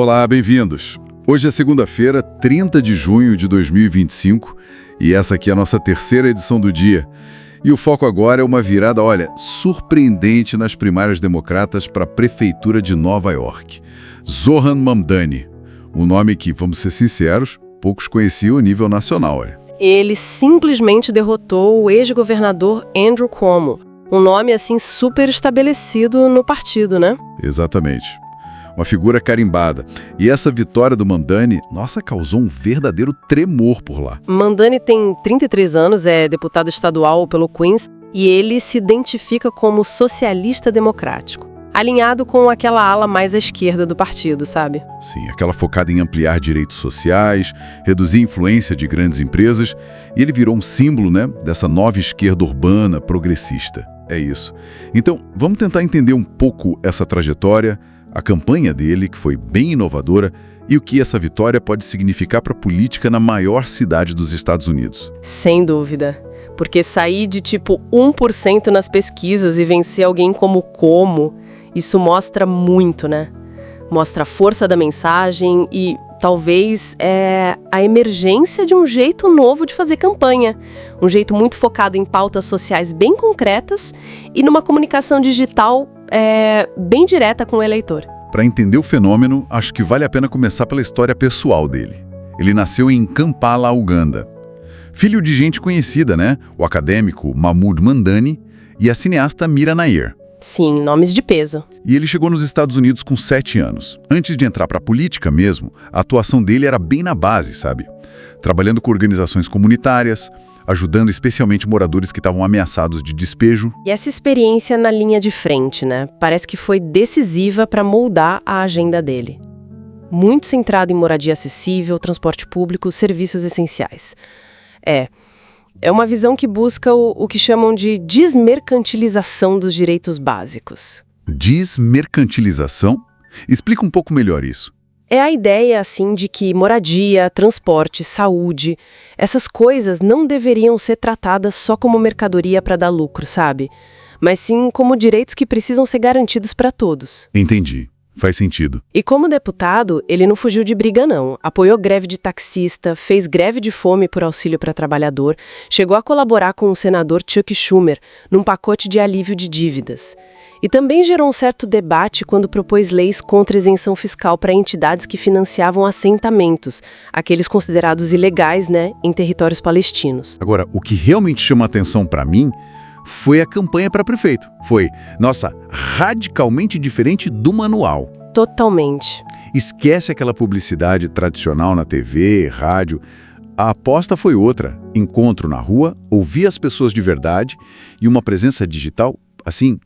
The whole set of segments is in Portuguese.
Olá, bem-vindos. Hoje é segunda-feira, 30 de junho de 2025, e essa aqui é a nossa terceira edição do dia. E o foco agora é uma virada, surpreendente nas primárias democratas para a Prefeitura de Nova York. Zohran Mamdani, um nome que, vamos ser sinceros, poucos conheciam a nível nacional. Ele simplesmente derrotou o ex-governador Andrew Cuomo, um nome assim super estabelecido no partido, né? Exatamente. Uma figura carimbada. E essa vitória do Mamdani, causou um verdadeiro tremor por lá. Mamdani tem 33 anos, é deputado estadual pelo Queens e ele se identifica como socialista democrático, alinhado com aquela ala mais à esquerda do partido, sabe? Sim, aquela focada em ampliar direitos sociais, reduzir a influência de grandes empresas, e ele virou um símbolo, dessa nova esquerda urbana, progressista. É isso. Então, vamos tentar entender um pouco essa trajetória, a campanha dele, que foi bem inovadora, e o que essa vitória pode significar para a política na maior cidade dos Estados Unidos. Sem dúvida. Porque sair de 1% nas pesquisas e vencer alguém como Cuomo, isso mostra muito, né? Mostra a força da mensagem e talvez a emergência de um jeito novo de fazer campanha. Um jeito muito focado em pautas sociais bem concretas e numa comunicação digital bem direta com o eleitor. Para entender o fenômeno, acho que vale a pena começar pela história pessoal dele. Ele nasceu em Kampala, Uganda. Filho de gente conhecida, O acadêmico Mahmoud Mamdani e a cineasta Mira Nair. Sim, nomes de peso. E ele chegou nos Estados Unidos com 7 anos. Antes de entrar para a política mesmo, a atuação dele era bem na base, sabe? Trabalhando com organizações comunitárias, ajudando especialmente moradores que estavam ameaçados de despejo. E essa experiência na linha de frente, parece que foi decisiva para moldar a agenda dele. Muito centrado em moradia acessível, transporte público, serviços essenciais. É uma visão que busca o que chamam de desmercantilização dos direitos básicos. Desmercantilização? Explica um pouco melhor isso. É a ideia, assim, de que moradia, transporte, saúde, essas coisas não deveriam ser tratadas só como mercadoria para dar lucro, sabe? Mas sim como direitos que precisam ser garantidos para todos. Entendi. Faz sentido. E como deputado, ele não fugiu de briga, não. Apoiou greve de taxista, fez greve de fome por auxílio para trabalhador, chegou a colaborar com o senador Chuck Schumer num pacote de alívio de dívidas. E também gerou um certo debate quando propôs leis contra isenção fiscal para entidades que financiavam assentamentos, aqueles considerados ilegais, em territórios palestinos. Agora, o que realmente chama atenção para mim foi a campanha para prefeito. Foi, radicalmente diferente do manual. Totalmente. Esquece aquela publicidade tradicional na TV, rádio. A aposta foi outra. Encontro na rua, ouvir as pessoas de verdade e uma presença digital,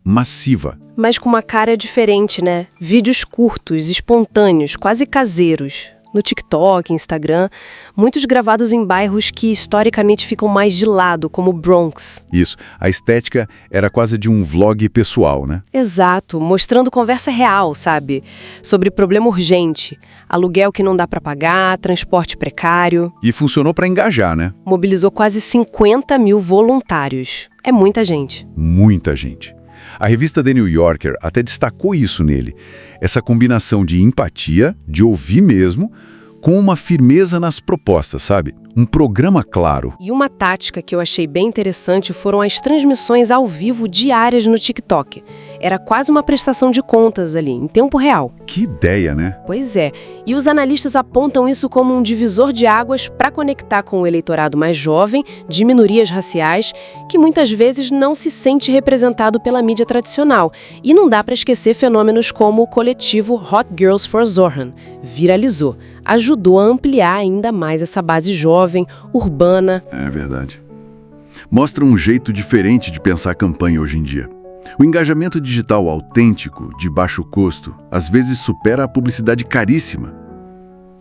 massiva. Mas com uma cara diferente, Vídeos curtos, espontâneos, quase caseiros. No TikTok, Instagram, muitos gravados em bairros que historicamente ficam mais de lado, como o Bronx. Isso. A estética era quase de um vlog pessoal, Exato. Mostrando conversa real, sabe? Sobre problema urgente. Aluguel que não dá para pagar, transporte precário. E funcionou para engajar, Mobilizou quase 50 mil voluntários. É muita gente. Muita gente. A revista The New Yorker até destacou isso nele. Essa combinação de empatia, de ouvir mesmo, com uma firmeza nas propostas, sabe? Um programa claro. E uma tática que eu achei bem interessante foram as transmissões ao vivo diárias no TikTok. Era quase uma prestação de contas ali, em tempo real. Que ideia, Pois é. E os analistas apontam isso como um divisor de águas para conectar com o eleitorado mais jovem, de minorias raciais, que muitas vezes não se sente representado pela mídia tradicional. E não dá para esquecer fenômenos como o coletivo Hot Girls for Zohran. Viralizou. Ajudou a ampliar ainda mais essa base jovem, urbana. É verdade. Mostra um jeito diferente de pensar a campanha hoje em dia. O engajamento digital autêntico, de baixo custo, às vezes supera a publicidade caríssima.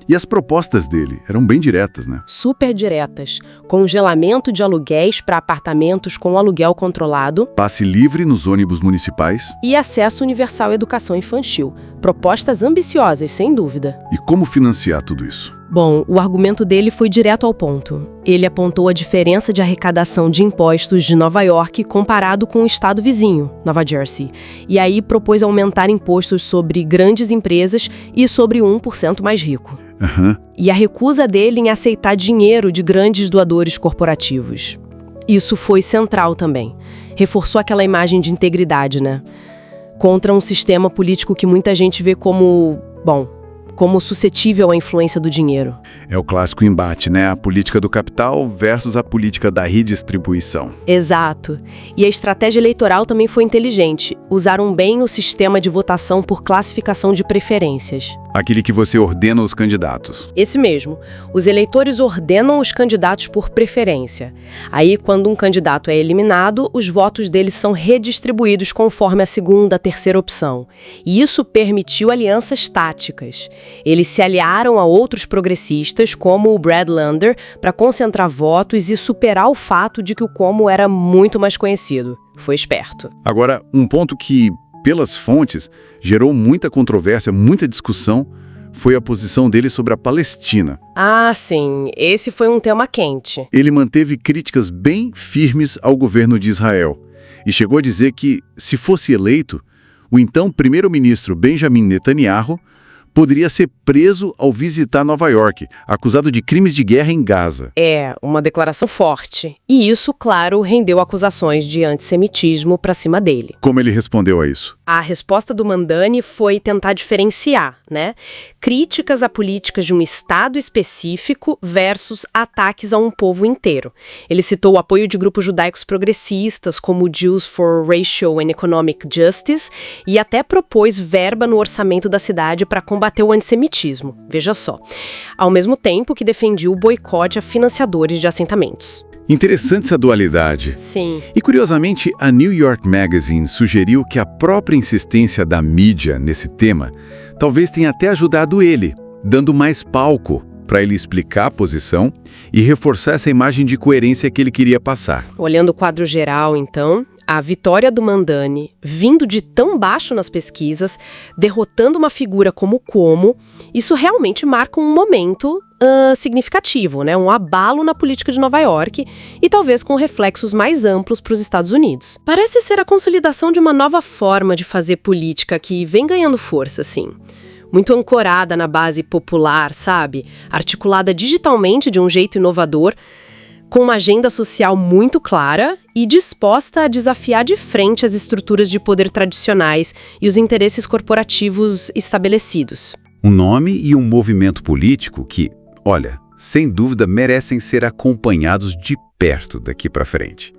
E as propostas dele eram bem diretas, Super diretas. Congelamento de aluguéis para apartamentos com aluguel controlado. Passe livre nos ônibus municipais. E acesso universal à educação infantil. Propostas ambiciosas, sem dúvida. E como financiar tudo isso? Bom, o argumento dele foi direto ao ponto. Ele apontou a diferença de arrecadação de impostos de Nova York comparado com o estado vizinho, Nova Jersey, e aí propôs aumentar impostos sobre grandes empresas e sobre o 1% mais rico. E a recusa dele em aceitar dinheiro de grandes doadores corporativos. Isso foi central também. Reforçou aquela imagem de integridade, né? Contra um sistema político que muita gente vê como, como suscetível à influência do dinheiro. É o clássico embate, né? A política do capital versus a política da redistribuição. Exato. E a estratégia eleitoral também foi inteligente. Usaram bem o sistema de votação por classificação de preferências. Aquele que você ordena os candidatos. Esse mesmo. Os eleitores ordenam os candidatos por preferência. Aí, quando um candidato é eliminado, os votos deles são redistribuídos conforme a segunda, terceira opção. E isso permitiu alianças táticas. Eles se aliaram a outros progressistas, como o Brad Lander, para concentrar votos e superar o fato de que o Cuomo era muito mais conhecido. Foi esperto. Agora, um ponto que, pelas fontes, gerou muita controvérsia, muita discussão, foi a posição dele sobre a Palestina. Ah, sim. Esse foi um tema quente. Ele manteve críticas bem firmes ao governo de Israel e chegou a dizer que, se fosse eleito, o então primeiro-ministro Benjamin Netanyahu poderia ser preso ao visitar Nova York, acusado de crimes de guerra em Gaza. É, uma declaração forte. E isso, claro, rendeu acusações de antissemitismo para cima dele. Como ele respondeu a isso? A resposta do Mamdani foi tentar diferenciar, né? Críticas a políticas de um estado específico versus ataques a um povo inteiro. Ele citou o apoio de grupos judaicos progressistas, como o Jews for Racial and Economic Justice, e até propôs verba no orçamento da cidade para combater o antissemitismo. Veja só. Ao mesmo tempo que defendia o boicote a financiadores de assentamentos. Interessante essa dualidade. Sim. E, curiosamente, a New York Magazine sugeriu que a própria insistência da mídia nesse tema talvez tenha até ajudado ele, dando mais palco para ele explicar a posição e reforçar essa imagem de coerência que ele queria passar. Olhando o quadro geral, então, a vitória do Mamdani, vindo de tão baixo nas pesquisas, derrotando uma figura como Cuomo, isso realmente marca um momento significativo, né? Um abalo na política de Nova York e talvez com reflexos mais amplos para os Estados Unidos. Parece ser a consolidação de uma nova forma de fazer política que vem ganhando força, sim. Muito ancorada na base popular, sabe? Articulada digitalmente de um jeito inovador, com uma agenda social muito clara e disposta a desafiar de frente as estruturas de poder tradicionais e os interesses corporativos estabelecidos. Um nome e um movimento político que, olha, sem dúvida merecem ser acompanhados de perto daqui para frente.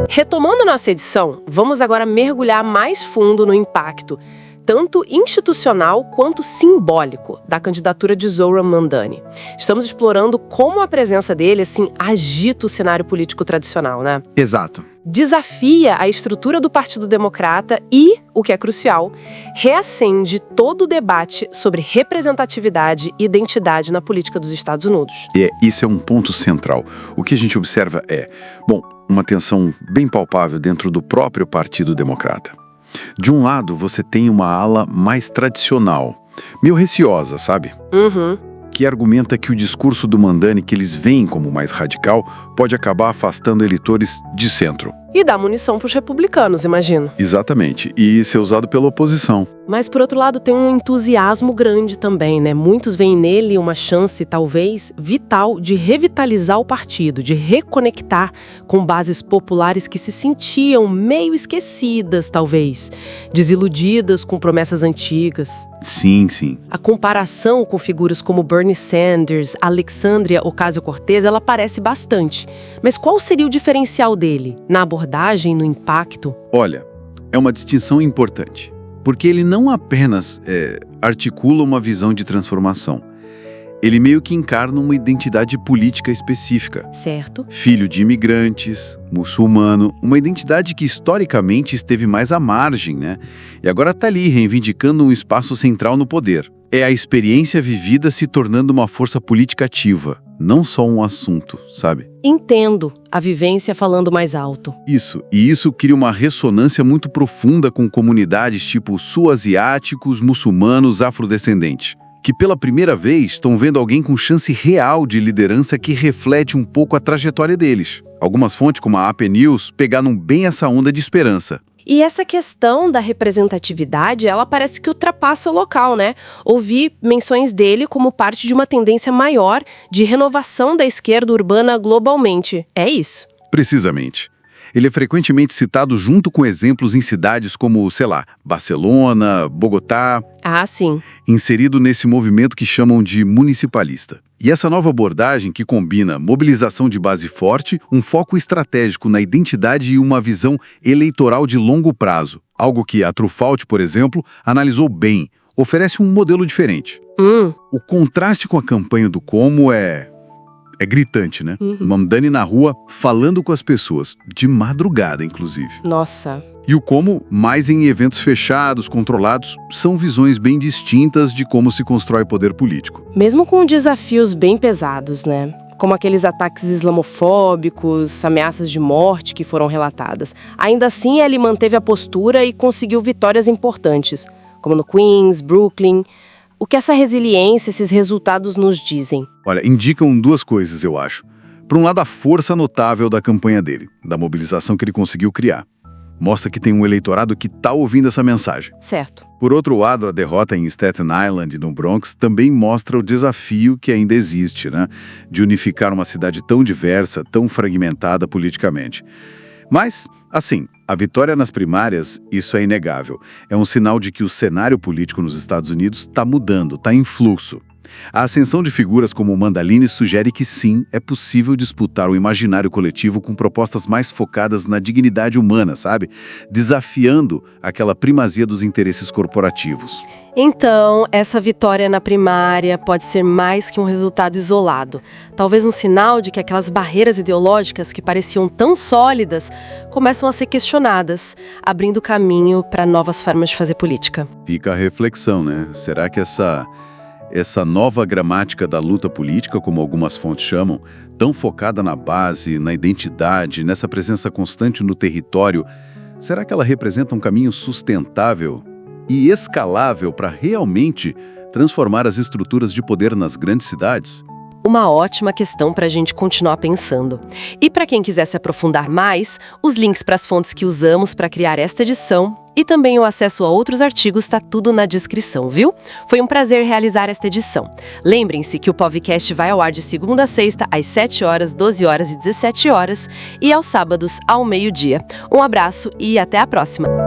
Retomando nossa edição, vamos agora mergulhar mais fundo no impacto, tanto institucional quanto simbólico, da candidatura de Zohran Mamdani. Estamos explorando como a presença dele, assim, agita o cenário político tradicional, né? Exato. Desafia a estrutura do Partido Democrata e, o que é crucial, reacende todo o debate sobre representatividade e identidade na política dos Estados Unidos. Isso é um ponto central. O que a gente observa uma tensão bem palpável dentro do próprio Partido Democrata. De um lado, você tem uma ala mais tradicional, meio receosa, sabe? Que argumenta que o discurso do Mamdani, que eles veem como mais radical, pode acabar afastando eleitores de centro. E dá munição para os republicanos, imagino. Exatamente, e ser usado pela oposição. Mas, por outro lado, tem um entusiasmo grande também, né? Muitos veem nele uma chance, talvez, vital de revitalizar o partido, de reconectar com bases populares que se sentiam meio esquecidas, talvez, desiludidas com promessas antigas. Sim, sim. A comparação com figuras como Bernie Sanders, Alexandria Ocasio-Cortez, ela aparece bastante. Mas qual seria o diferencial dele? Na abordagem, no impacto? Olha, é uma distinção importante. Porque ele não apenas articula uma visão de transformação. Ele meio que encarna uma identidade política específica. Certo. Filho de imigrantes, muçulmano, uma identidade que historicamente esteve mais à margem, né? E agora está ali reivindicando um espaço central no poder. É a experiência vivida se tornando uma força política ativa. não só um assunto, sabe? Entendo a vivência falando mais alto. Isso, e isso cria uma ressonância muito profunda com comunidades tipo sul-asiáticos, muçulmanos, afrodescendentes, que pela primeira vez estão vendo alguém com chance real de liderança que reflete um pouco a trajetória deles. Algumas fontes, como a AP News, pegaram bem essa onda de esperança. E essa questão da representatividade, ela parece que ultrapassa o local, né? Ouvi menções dele como parte de uma tendência maior de renovação da esquerda urbana globalmente. É isso. Precisamente. Ele é frequentemente citado junto com exemplos em cidades como, sei lá, Barcelona, Bogotá, Ah, sim. inserido nesse movimento que chamam de municipalista. E essa nova abordagem que combina mobilização de base forte, um foco estratégico na identidade e uma visão eleitoral de longo prazo, algo que a Truffaut, por exemplo, analisou bem, oferece um modelo diferente. O contraste com a campanha do Como é gritante, né? Mamdani na rua, falando com as pessoas, de madrugada, inclusive. Nossa. E o Como, mais em eventos fechados, controlados, são visões bem distintas de como se constrói poder político. Mesmo com desafios bem pesados, né? Como aqueles ataques islamofóbicos, ameaças de morte que foram relatadas. Ainda assim, ele manteve a postura e conseguiu vitórias importantes, como no Queens, Brooklyn. O que essa resiliência, esses resultados nos dizem? Olha, indicam duas coisas, eu acho. Por um lado, a força notável da campanha dele, da mobilização que ele conseguiu criar. Mostra que tem um eleitorado que está ouvindo essa mensagem. Certo. Por outro lado, a derrota em Staten Island e no Bronx também mostra o desafio que ainda existe, né? De unificar uma cidade tão diversa, tão fragmentada politicamente. Mas, assim, a vitória nas primárias, isso é inegável. É um sinal de que o cenário político nos Estados Unidos está mudando, está em fluxo. A ascensão de figuras como Mandalini sugere que sim, é possível disputar o imaginário coletivo com propostas mais focadas na dignidade humana, sabe? Desafiando aquela primazia dos interesses corporativos. Então, essa vitória na primária pode ser mais que um resultado isolado. Talvez um sinal de que aquelas barreiras ideológicas que pareciam tão sólidas começam a ser questionadas, abrindo caminho para novas formas de fazer política. Fica a reflexão, né? Será que essa nova gramática da luta política, como algumas fontes chamam, tão focada na base, na identidade, nessa presença constante no território, será que ela representa um caminho sustentável e escalável para realmente transformar as estruturas de poder nas grandes cidades? Uma ótima questão para a gente continuar pensando. E para quem quiser se aprofundar mais, os links para as fontes que usamos para criar esta edição e também o acesso a outros artigos está tudo na descrição, viu? Foi um prazer realizar esta edição. Lembrem-se que o podcast vai ao ar de segunda a sexta, às 7 horas, 12 horas e 17 horas e aos sábados, ao meio-dia. Um abraço e até a próxima!